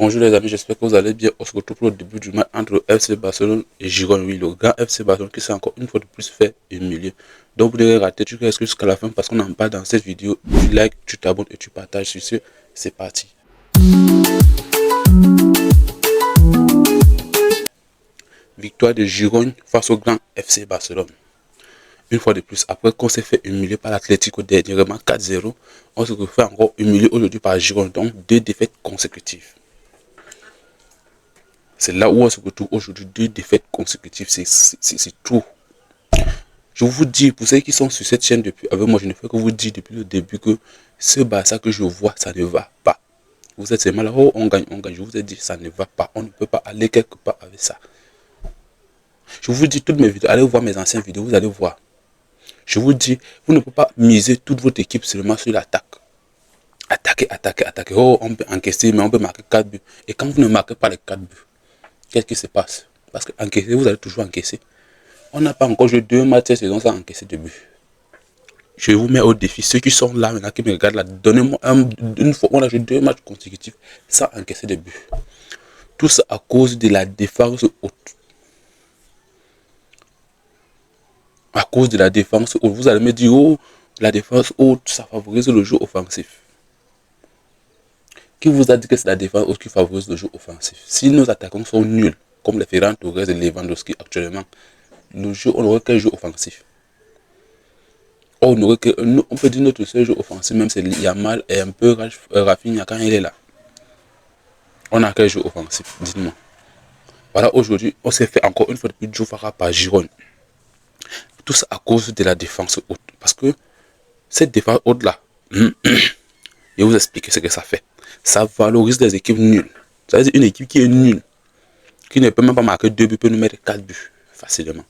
Bonjour les amis, j'espère que vous allez bien. On se retrouve pour le début du match entre le FC Barcelone et Girona. Oui, le grand FC Barcelone qui s'est encore une fois de plus fait humilier. Donc vous devez rater, tu restes jusqu'à la fin parce qu'on en parle dans cette vidéo. Tu likes, tu t'abonnes et tu partages. Sur ce, c'est parti. Victoire de Girona face au grand FC Barcelone. Une fois de plus, après qu'on s'est fait humilier par l'Atlético dernièrement 4-0, on se refait encore humilier aujourd'hui par Girona. Donc deux défaites consécutives. C'est là où on se retrouve aujourd'hui, deux défaites consécutives, c'est tout. Je vous dis, pour ceux qui sont sur cette chaîne depuis avec moi, je ne fais que vous dire depuis le début que ce Barça que je vois, ça ne va pas. Vous êtes seulement là, oh, on gagne. Je vous ai dit, ça ne va pas. On ne peut pas aller quelque part avec ça. Je vous dis, toutes mes vidéos, allez voir mes anciennes vidéos, vous allez voir. Je vous dis, vous ne pouvez pas miser toute votre équipe seulement sur l'attaque. Attaquer. Oh, on peut encaisser, mais on peut marquer 4 buts. Et quand vous ne marquez pas les 4 buts, qu'est-ce qui se passe? Parce que encaisser, vous allez toujours encaisser. On n'a pas encore joué 2 matchs cette saison sans encaisser de but. Je vous mets au défi. Ceux qui sont là maintenant, qui me regardent là, donnez-moi une fois. On a joué 2 matchs consécutifs sans encaisser de but. Tout ça à cause de la défense haute. À cause de la défense haute. Vous allez me dire, oh, la défense haute, ça favorise le jeu offensif. Qui vous a dit que c'est la défense haute qui favorise le jeu offensif? Si nos attaquants sont nuls, comme les Ferran Torres et Lewandowski actuellement, le jeu, on n'aurait qu'un jeu offensif. On peut dire notre seul jeu offensif, même c'est Yamal et un peu Rafinha quand il est là. On n'a qu'un jeu offensif, dites-moi. Voilà, aujourd'hui, on s'est fait encore une fois de plus Djoufara par Girona. Tout ça à cause de la défense haute. Parce que cette défense haute-là, je vais vous expliquer ce que ça fait. Ça valorise les équipes nulles. Ça veut dire une équipe qui est nulle, qui ne peut même pas marquer 2 buts, peut nous mettre 4 buts facilement.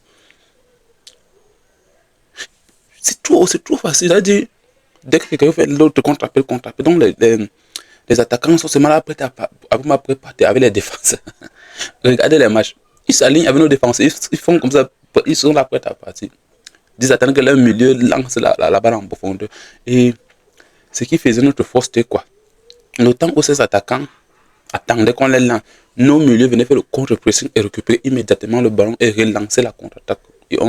C'est trop facile. C'est-à-dire, dès que quelqu'un fait l'autre contre-appel. Donc les attaquants sont seulement là prêts à préparer avec les défenses. Regardez les matchs. Ils s'alignent avec nos défenses. Ils font comme ça. Ils sont là prêts à partir. Ils attendent que leur milieu lance la balle en profondeur. Et ce qui faisait notre force, c'était quoi? Le temps où ces attaquants attendaient qu'on les lance, nos milieux venaient faire le contre-pressing et récupérer immédiatement le ballon et relancer la contre-attaque.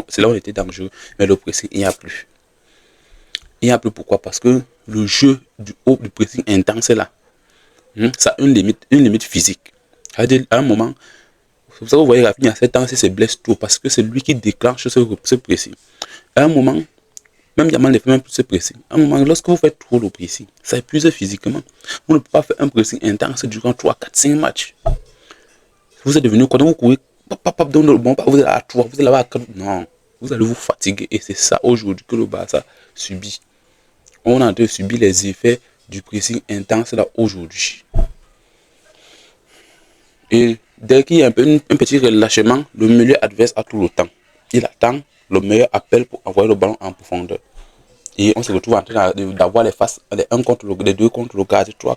C'est là où on était dangereux. Mais le pressing, il n'y a plus. Il n'y a plus pourquoi? Parce que le jeu du haut, du pressing intense est là. Ça a une limite physique. C'est-à-dire, à un moment, c'est pour ça que vous voyez Rafinha à 7 ans, il se blesse trop parce que c'est lui qui déclenche ce pressing. À un moment, même Yamal ne fait même plus ce pressing. À un moment, lorsque vous faites trop le pressing, ça épuise physiquement. Vous ne pouvez pas faire un pressing intense durant 3, 4, 5 matchs. Vous êtes devenu, quand vous courez, vous êtes à 3, vous êtes là-bas à 4. Non, vous allez vous fatiguer. Et c'est ça aujourd'hui que le Barça subit. On est en train de subir les effets du pressing intense là aujourd'hui. Et dès qu'il y a un petit relâchement, le milieu adverse a tout le temps. Il attend le meilleur appel pour envoyer le ballon en profondeur. Et on se retrouve en train d'avoir les faces, les 1 contre les 2 contre le gardien 3.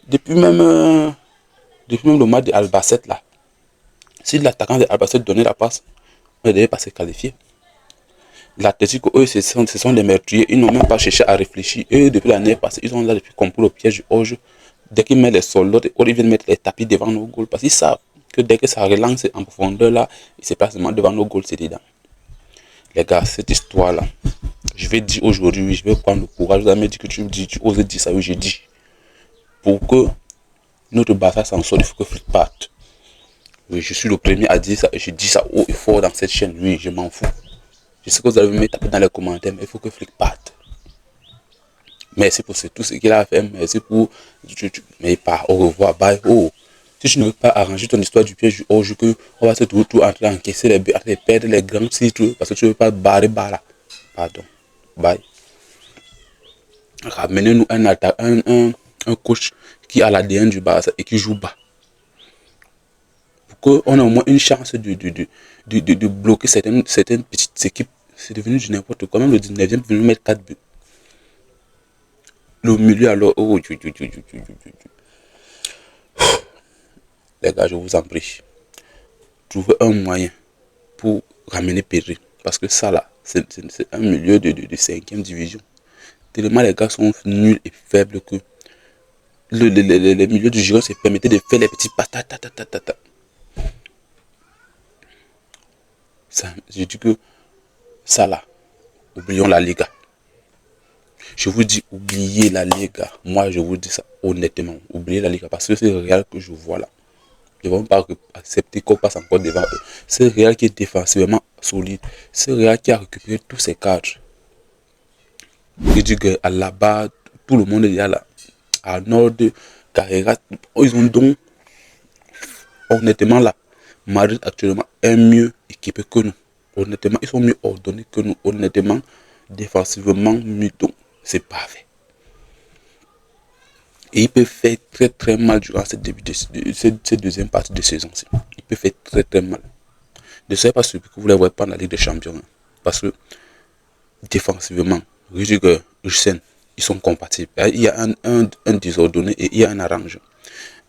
Depuis même le match de Albacete là. Si l'attaquant de Albacete donnait la passe, on ne devait pas se qualifier. L'Atlético, eux, ce sont des meurtriers. Ils n'ont même pas cherché à réfléchir. Eux, depuis l'année passée, ils ont là depuis compris le piège du hors-jeu. Dès qu'ils mettent les soldats, ils viennent mettre les tapis devant nos goals. Parce qu'ils savent que dès que ça relance en profondeur, là, il se passe devant nos goals, c'est dedans. Les gars, cette histoire-là, je vais dire aujourd'hui, je vais prendre le courage. Vous avez dit que tu oses dire ça, oui, j'ai dit. Pour que notre Barça s'en sorte, il faut que Flick parte. Oui, je suis le premier à dire ça et je dis ça haut et fort dans cette chaîne. Oui, je m'en fous. Je sais que vous allez me taper dans les commentaires, mais il faut que Flick parte. Merci pour tout ce qu'il a fait. Merci pour. Mais pas. Au revoir. Bye. Oh. Si tu ne veux pas arranger ton histoire du piège du hors-jeu, on va se tout entrer à encaisser les buts, à perdre les grands titres parce que tu ne veux pas barrer là. Pardon. Bye. Ramenez-nous un coach qui a l'ADN du Barça et qui joue bas. Pour qu'on ait au moins une chance de bloquer certaines petites équipes. C'est devenu du n'importe quoi. Même le 19e est venu mettre 4 buts. Le milieu alors. Oh, les gars, je vous en prie. Trouvez un moyen pour ramener Pedri. Parce que ça là, c'est un milieu de 5e division. Tellement les gars sont nuls et faibles que les milieux du Giron se permettaient de faire les petits pas. Ça, je dis que ça là, oublions la Liga. Je vous dis, oubliez la Liga. Moi, je vous dis ça honnêtement. Oubliez la Liga parce que c'est le Real que je vois là. Ils ne vont pas accepter qu'on passe encore devant eux. C'est le Real qui est défensivement solide. C'est le Real qui a récupéré tous ses cadres. Je dis que là-bas, tout le monde est là. À Nord, Carrera, ils ont donc, honnêtement là, Madrid actuellement est mieux équipé que nous. Honnêtement, ils sont mieux ordonnés que nous. Honnêtement, défensivement, mieux. Donc, c'est parfait. Et il peut faire très très mal durant cette deuxième partie de saison. Il peut faire très très mal. Ne soyez pas surpris que vous ne les voyez pas dans la Ligue des Champions. Hein. Parce que défensivement, Rudiger, Hussein, ils sont compatibles. Il y a un désordonné et il y a un arrange.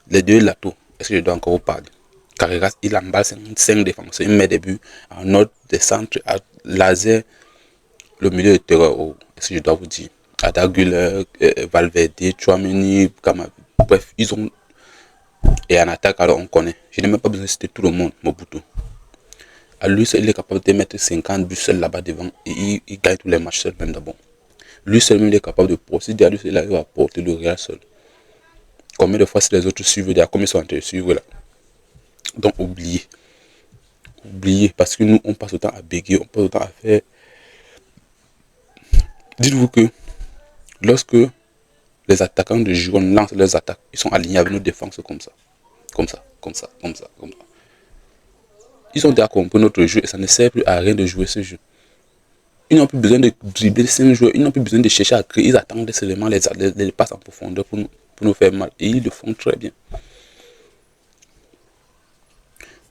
Les deux Lato, est-ce que je dois encore vous parler? Carreras, il emballe 5 défenseurs, il met des buts en ordre des centres, à laser, le milieu de terrain. Est-ce que je dois vous dire? Adagula, Valverde, Chouameni, bref, ils ont. Et en attaque, alors on connaît. Je n'ai même pas besoin de citer tout le monde, Mobutu. À lui seul, il est capable de mettre 50 buts seul là-bas devant et il gagne tous les matchs seul, même d'abord. Lui seul, il est capable de procéder à lui seul, il arrive à porter le Real seul. Combien de fois si les autres suivent, combien ils sont en train de suivre là. Donc, oubliez. Oubliez, parce que nous, on passe autant à bégayer, on passe autant à faire. Dites-vous que lorsque les attaquants de Giron lancent leurs attaques, ils sont alignés avec nos défenses comme ça. Comme ça, comme ça, comme ça, comme ça. Ils ont déjà compris notre jeu et ça ne sert plus à rien de jouer ce jeu. Ils n'ont plus besoin de dribbler 5 joueurs, ils n'ont plus besoin de chercher à créer, ils attendent seulement les passes en profondeur pour nous faire mal. Et ils le font très bien.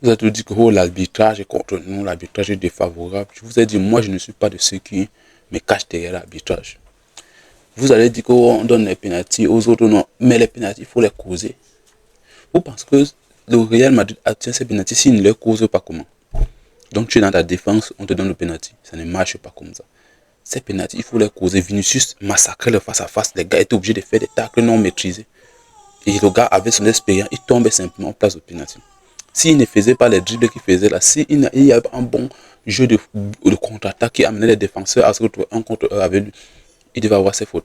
Vous avez tout dit que oh, l'arbitrage est contre nous, l'arbitrage est défavorable. Je vous ai dit, moi je ne suis pas de ceux qui me cachent derrière l'arbitrage. Vous allez dire qu'on donne les pénaltys aux autres, non. Mais les pénaltys, il faut les causer. Vous pensez que le Real Madrid obtient ces pénaltys s'il ne les cause pas comment? Donc tu es dans ta défense, on te donne le pénalty. Ça ne marche pas comme ça. Ces pénaltys, il faut les causer. Vinicius massacrait le face à face. Les gars étaient obligés de faire des tacles non maîtrisés. Et le gars avait son expérience, il tombait simplement en place au pénalty. S'il ne faisait pas les dribbles qu'il faisait là, s'il y avait un bon jeu de contre-attaque qui amenait les défenseurs à se retrouver un contre eux avec lui, il devait avoir ses fautes.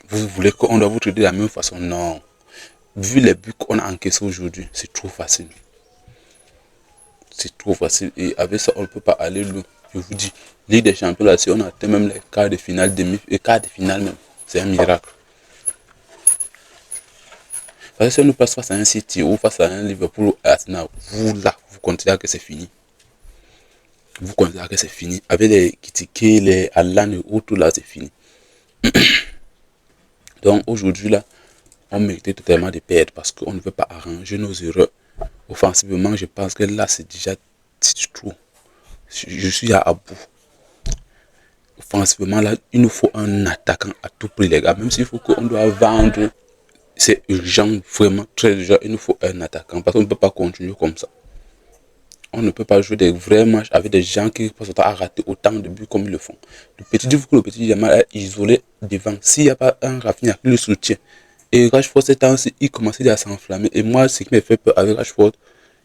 Vous voulez qu'on doit vous traiter de la même façon? Non. Vu les buts qu'on a encaissés aujourd'hui, c'est trop facile. C'est trop facile. Et avec ça, on ne peut pas aller loin. Je vous dis, Ligue des Champions, là, si on atteint même les quarts de finale, et quarts de finale même, c'est un miracle. Parce que si on nous passe face à un City ou face à un Liverpool ou Arsenal, vous là, vous considérez que c'est fini. Vous considérez que c'est fini. Avec les Kitike, les Alan et autres là, c'est fini. Donc aujourd'hui là, on méritait totalement de perdre parce qu'on ne veut pas arranger nos erreurs. Offensivement, je pense que là c'est déjà trop. Je suis à bout. Offensivement là, il nous faut un attaquant à tout prix les gars. Même s'il faut qu'on doit vendre, c'est urgent, vraiment très urgent. Il nous faut un attaquant parce qu'on ne peut pas continuer comme ça. On ne peut pas jouer des vrais matchs avec des gens qui passent à rater autant de buts comme ils le font. Le petit Yamal est isolé devant. S'il n'y a pas un Rafinha qui le soutient. Et Rashford, ces temps-ci, il commençait à s'enflammer. Et moi, ce qui me fait peur avec Rashford,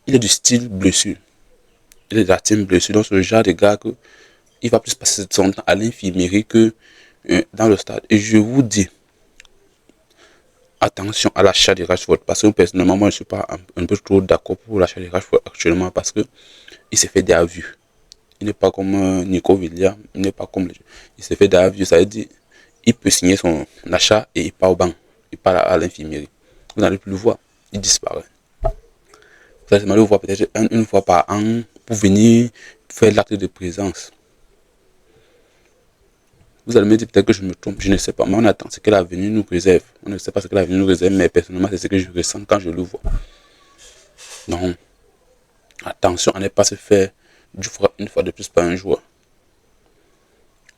il est du style blessure. Il est de la team blessure. Donc, c'est le genre de gars que il va plus passer son temps à l'infirmerie que dans le stade. Et je vous dis, attention à l'achat de Rashford. Parce que personnellement, moi, je ne suis pas un peu trop d'accord pour l'achat de Rashford actuellement. Parce que il s'est fait des vues. Il n'est pas comme Nico Villia. Il n'est pas comme il s'est fait des vues. Ça veut dire il peut signer son achat et il part au banc. Il part à l'infirmerie. Vous n'allez plus le voir. Il disparaît. Vous allez le voir peut-être une fois par an pour venir faire l'acte de présence. Vous allez me dire peut-être que je me trompe, je ne sais pas. Mais on attend ce que l'avenir nous réserve. On ne sait pas ce que l'avenir nous réserve, mais personnellement, c'est ce que je ressens quand je le vois. Donc, attention à ne pas se faire une fois de plus par un joueur.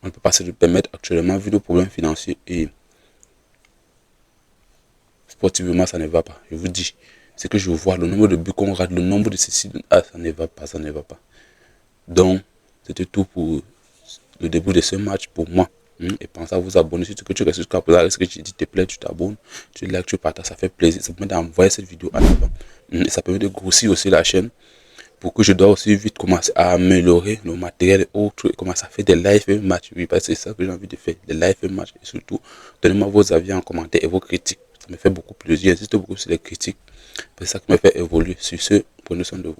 On ne peut pas se le permettre actuellement vu nos problèmes financiers et sportivement, ça ne va pas. Je vous dis, c'est que je vois le nombre de buts qu'on rate, le nombre de ceci, ça ne va pas, ça ne va pas. Donc, c'était tout pour le début de ce match pour moi. Et pensez à vous abonner. Si tu restes jusqu'à présent, ce que tu dis te plaît, tu t'abonnes, tu likes, tu partages, ça fait plaisir. Ça permet d'envoyer cette vidéo en avant. Et ça permet de grossir aussi la chaîne. Pour que je dois aussi vite commencer à améliorer nos matériels et autres, et commencer à faire des live et match. Oui, parce que c'est ça que j'ai envie de faire, des live et match. Et surtout, donnez-moi vos avis en commentaire et vos critiques. Ça me fait beaucoup plaisir. J'insiste beaucoup sur les critiques. C'est ça qui me fait évoluer. Sur ce, prenez soin de vous.